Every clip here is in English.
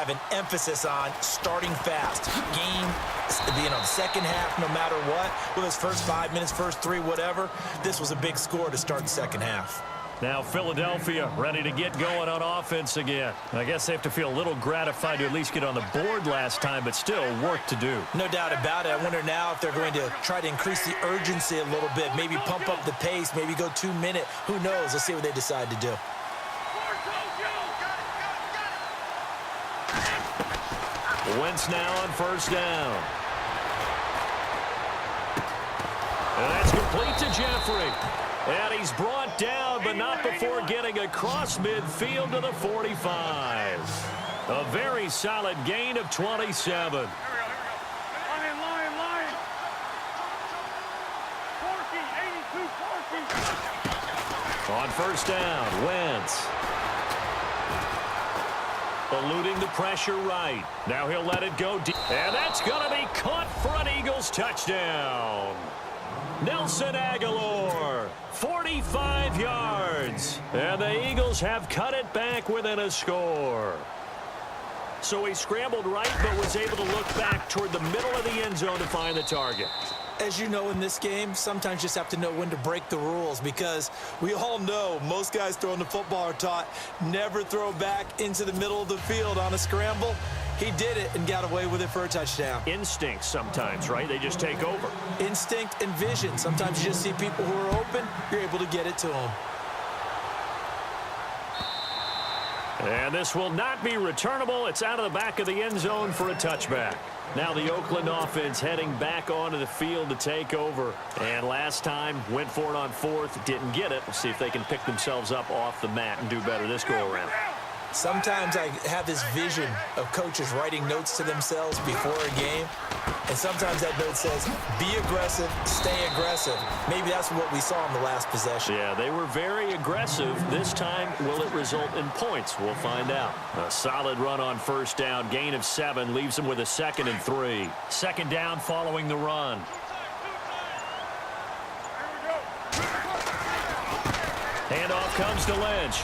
have an emphasis on starting fast. Game, the second half, no matter what, with his first 5 minutes, first 3, whatever, this was a big score to start the second half. Now Philadelphia ready to get going on offense again. I guess they have to feel a little gratified to at least get on the board last time, but still work to do. No doubt about it. I wonder now if they're going to try to increase the urgency a little bit, maybe pump up the pace, maybe go 2-minute. Who knows? Let's see what they decide to do. Wentz now on first down. And that's complete to Jeffrey. And he's brought down, but not before getting across midfield to the 45. A very solid gain of 27. Line. Forky, 82, Forky. On first down, Wentz. Eluding the pressure right. Now he'll let it go deep. And that's going to be caught for an Eagles touchdown. Nelson Aguilar, 45 yards. And the Eagles have cut it back within a score. So he scrambled right, but was able to look back toward the middle of the end zone to find the target. As you know, in this game, sometimes you just have to know when to break the rules, because we all know most guys throwing the football are taught never throw back into the middle of the field on a scramble. He did it and got away with it for a touchdown. Instinct sometimes, right? They just take over. Instinct and vision. Sometimes you just see people who are open, you're able to get it to them. And this will not be returnable. It's out of the back of the end zone for a touchback. Now the Oakland offense heading back onto the field to take over. And last time went for it on fourth, didn't get it. We'll see if they can pick themselves up off the mat and do better this go-around. Sometimes I have this vision of coaches writing notes to themselves before a game, and sometimes that note says, be aggressive, stay aggressive. Maybe that's what we saw in the last possession. Yeah, they were very aggressive. This time, will it result in points? We'll find out. A solid run on first down, gain of 7, leaves them with a 2nd and 3. Second down following the run. Handoff comes to Lynch.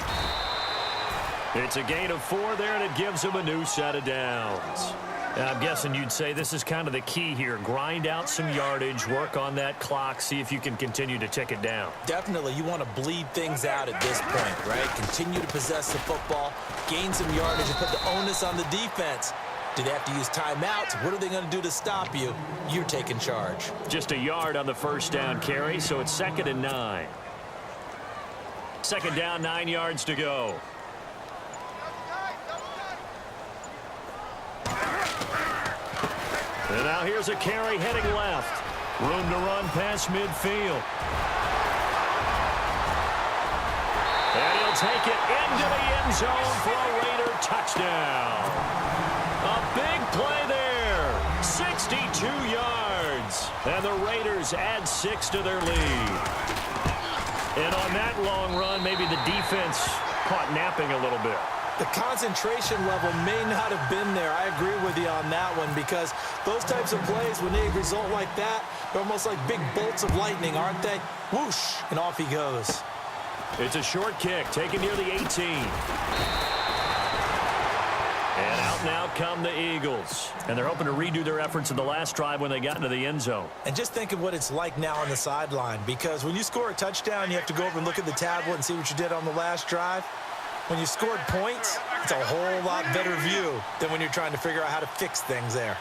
It's a gain of 4 there, and it gives him a new set of downs. And I'm guessing you'd say this is kind of the key here. Grind out some yardage, work on that clock, see if you can continue to tick it down. Definitely, you want to bleed things out at this point, right? Continue to possess the football, gain some yardage, and put the onus on the defense. Do they have to use timeouts? What are they going to do to stop you? You're taking charge. Just a yard on the first down carry, so it's 2nd and 9. Second down, 9 yards to go. And now here's a carry heading left. Room to run past midfield. And he'll take it into the end zone for a Raider touchdown. A big play there. 62 yards. And the Raiders add 6 to their lead. And on that long run, maybe the defense caught napping a little bit. The concentration level may not have been there. I agree with you on that one, because those types of plays, when they result like that, they're almost like big bolts of lightning, aren't they? Whoosh, and off he goes. It's a short kick, taken near the 18. And out now come the Eagles. And they're hoping to redo their efforts in the last drive when they got into the end zone. And just think of what it's like now on the sideline, because when you score a touchdown, you have to go over and look at the tablet and see what you did on the last drive. When you scored points, it's a whole lot better view than when you're trying to figure out how to fix things there.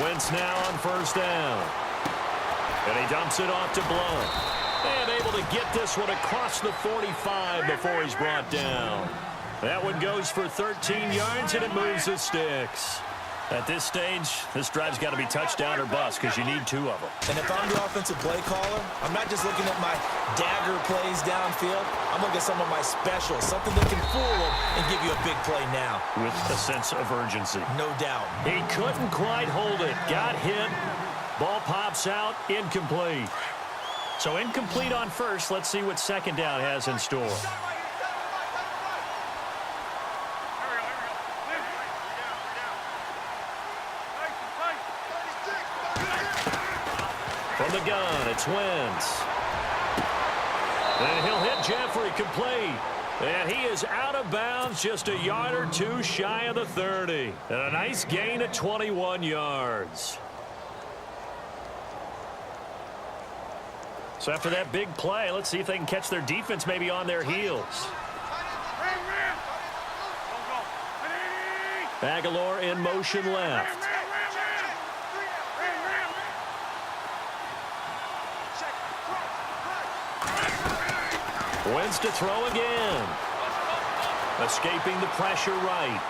Wentz now on first down. And he dumps it off to Blount. And able to get this one across the 45 before he's brought down. That one goes for 13 yards, and it moves the sticks. At this stage, this drive's got to be touchdown or bust, because you need 2 of them. And if I'm the offensive play caller, I'm not just looking at my dagger plays downfield. I'm looking at some of my specials, something that can fool them and give you a big play now. With a sense of urgency. No doubt. He couldn't quite hold it. Got hit. Ball pops out. Incomplete. So incomplete on first. Let's see what second down has in store. From the gun, it's Wentz. And he'll hit Jeffrey, complete. And he is out of bounds, just a yard or two shy of the 30. And a nice gain of 21 yards. So after that big play, let's see if they can catch their defense maybe on their heels. Aguilar in motion left. Wentz to throw again. Escaping the pressure right.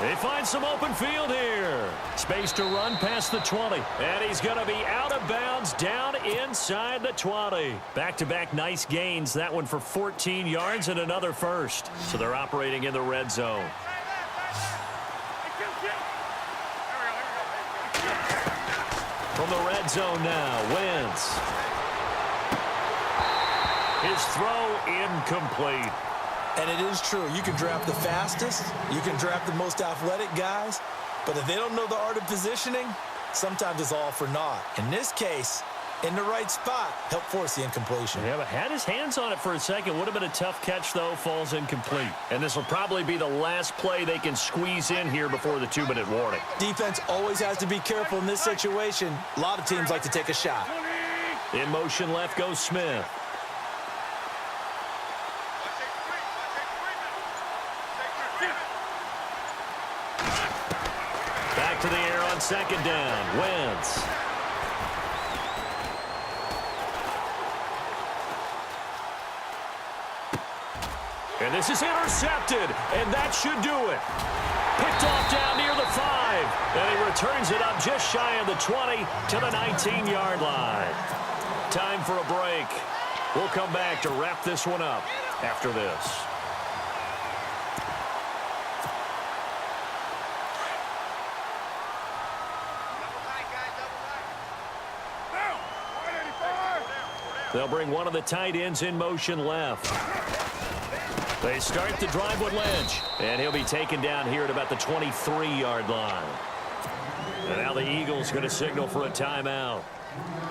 They find some open field here. Space to run past the 20. And he's going to be out of bounds down inside the 20. Back-to-back nice gains. That one for 14 yards and another first. So they're operating in the red zone. From the red zone now, Wentz. His throw incomplete. And it is true. You can draft the fastest. You can draft the most athletic guys. But if they don't know the art of positioning, sometimes it's all for naught. In this case, in the right spot, helped force the incompletion. Yeah, but had his hands on it for a second. Would have been a tough catch, though. Falls incomplete. And this will probably be the last play they can squeeze in here before the 2-minute warning. Defense always has to be careful in this situation. A lot of teams like to take a shot. In motion left goes Smith. To the air on second down. Wentz. And this is intercepted, and that should do it. Picked off down near the 5, and he returns it up just shy of the 20 to the 19-yard line. Time for a break. We'll come back to wrap this one up after this. They'll bring one of the tight ends in motion left. They start the drive with Lynch, and he'll be taken down here at about the 23-yard line. And now the Eagles going to signal for a timeout.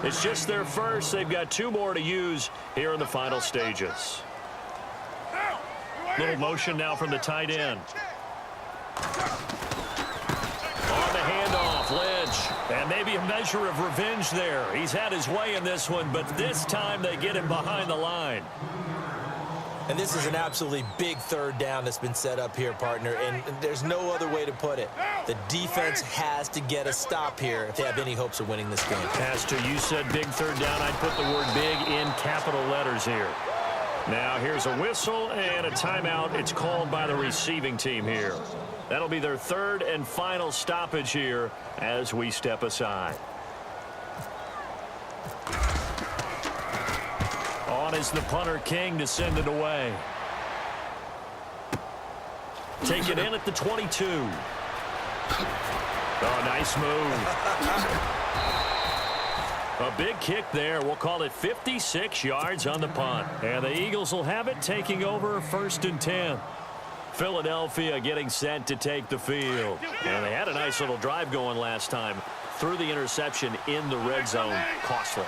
It's just their first. They've got 2 more to use here in the final stages. Little motion now from the tight end. On the handoff, Lynch. And maybe a measure of revenge there. He's had his way in this one, but this time they get him behind the line. And this is an absolutely big third down that's been set up here, partner, and there's no other way to put it. The defense has to get a stop here if they have any hopes of winning this game. Pastor, you said big third down. I'd put the word big in capital letters here. Now here's a whistle and a timeout. It's called by the receiving team here. That'll be their third and final stoppage here as we step aside. On is the punter, King, to send it away. Take it in at the 22. Oh, nice move. A big kick there. We'll call it 56 yards on the punt. And the Eagles will have it, taking over 1st and 10. Philadelphia getting set to take the field. And they had a nice little drive going last time. Threw the interception in the red zone. Costly.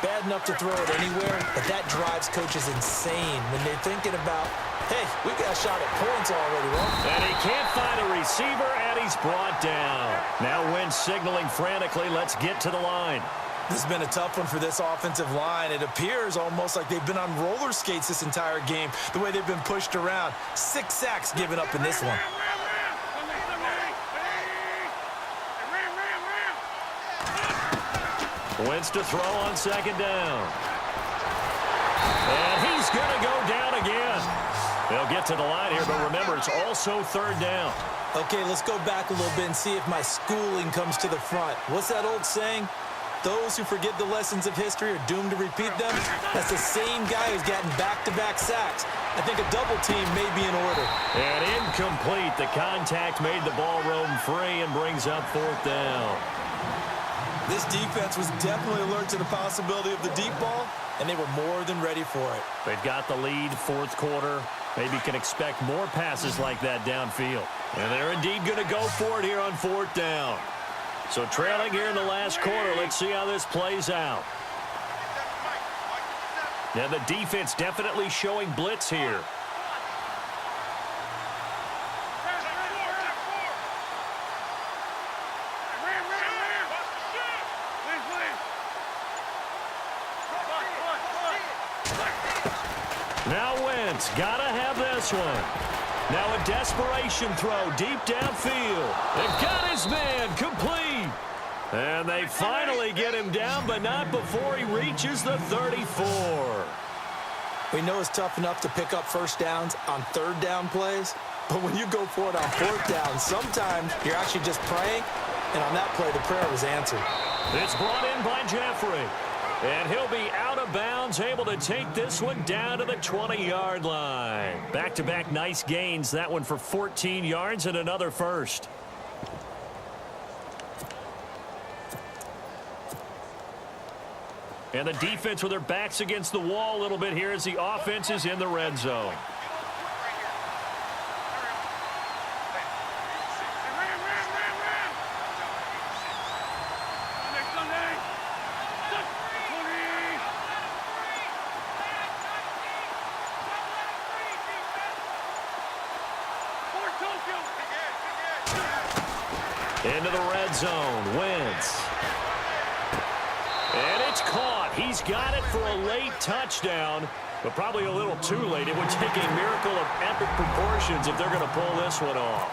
Bad enough to throw it anywhere, but that drives coaches insane when they're thinking about, hey, we got a shot at points already, right? And he can't find a receiver, and he's brought down. Now Wentz signaling frantically, let's get to the line. This has been a tough one for this offensive line. It appears almost like they've been on roller skates this entire game, the way they've been pushed around. 6 sacks given up in this one. Wentz to throw on second down. And he's going to go down again. They'll get to the line here, but remember, it's also third down. Okay, let's go back a little bit and see if my schooling comes to the front. What's that old saying? Those who forget the lessons of history are doomed to repeat them. That's the same guy who's gotten back-to-back sacks. I think a double team may be in order. And incomplete. The contact made the ball roam free and brings up 4th down. This defense was definitely alert to the possibility of the deep ball, and they were more than ready for it. They've got the lead, 4th quarter. Maybe can expect more passes like that downfield. And they're indeed going to go for it here on 4th down. So trailing here in the last quarter, let's see how this plays out. And the defense definitely showing blitz here. Now Wentz, gotta have this one. Now a desperation throw deep downfield. They've got his man complete. And they finally get him down, but not before he reaches the 34. We know it's tough enough to pick up first downs on third down plays, but when you go for it on fourth down, sometimes you're actually just praying, and on that play, the prayer was answered. It's brought in by Jeffrey, and he'll be out of bounds, able to take this one down to the 20-yard line. Back-to-back nice gains, that one for 14 yards and another first. And the defense with their backs against the wall a little bit here as the offense is in the red zone. Into the red zone, Wentz. And it's caught. He's got it for a late touchdown, but probably a little too late. It would take a miracle of epic proportions if they're going to pull this one off.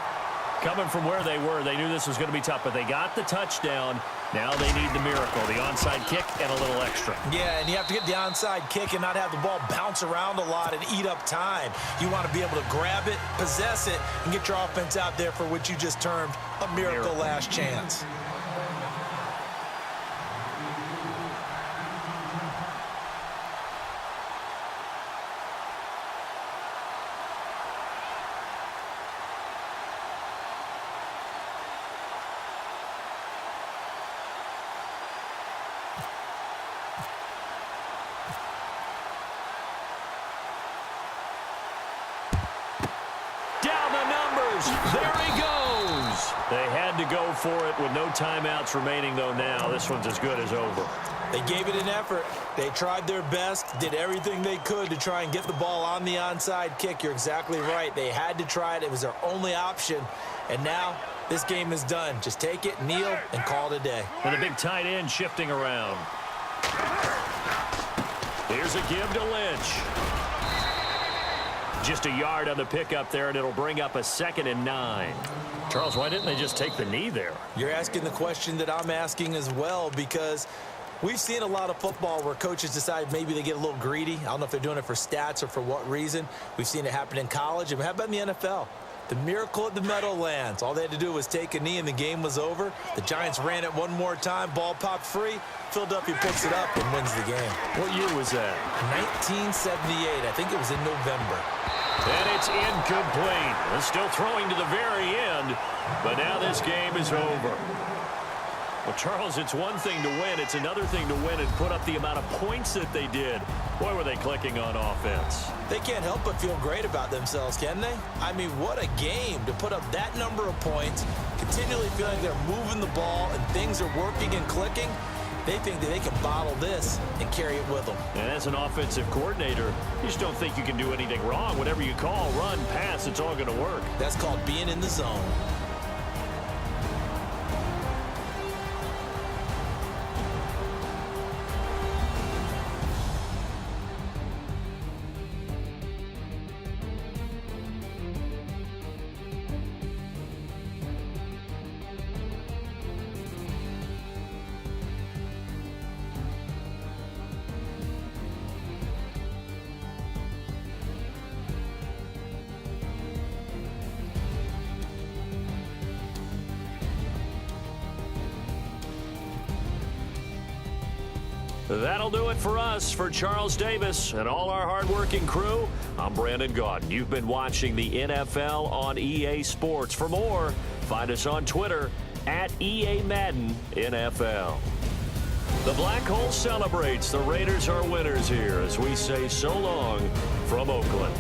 Coming from where they were, they knew this was going to be tough, but they got the touchdown. Now they need the miracle, the onside kick and a little extra. Yeah, and you have to get the onside kick and not have the ball bounce around a lot and eat up time. You want to be able to grab it, possess it, and get your offense out there for what you just termed a miracle last chance. There he goes. They had to go for it with no timeouts remaining, though. Now this one's as good as over. They gave it an effort. They tried their best, did everything they could to try and get the ball on the onside kick. You're exactly right. They had to try it. It was their only option. And now this game is done. Just take it, kneel, and call it a day. And a big tight end shifting around. Here's a give to Lynch. Just a yard on the pickup there, and it'll bring up a 2nd and 9. Charles, why didn't they just take the knee there? You're asking the question that I'm asking as well, because we've seen a lot of football where coaches decide maybe they get a little greedy. I don't know if they're doing it for stats or for what reason. We've seen it happen in college. And how about in the NFL? The miracle at the Meadowlands. All they had to do was take a knee and the game was over. The Giants ran it one more time. Ball popped free. Philadelphia picks it up and wins the game. What year was that? 1978. I think it was in November. And it's incomplete. They're still throwing to the very end, but now this game is over. Well, Charles, it's one thing to win. It's another thing to win and put up the amount of points that they did. Boy, were they clicking on offense. They can't help but feel great about themselves, can they? I mean, what a game to put up that number of points, continually feeling they're moving the ball and things are working and clicking. They think that they can bottle this and carry it with them. And as an offensive coordinator, you just don't think you can do anything wrong. Whatever you call, run, pass, it's all going to work. That's called being in the zone. That'll do it for us. For Charles Davis and all our hardworking crew, I'm Brandon Gaudin. You've been watching the NFL on EA Sports. For more, find us on Twitter at EA Madden NFL. The Black Hole celebrates. The Raiders are winners here as we say so long from Oakland.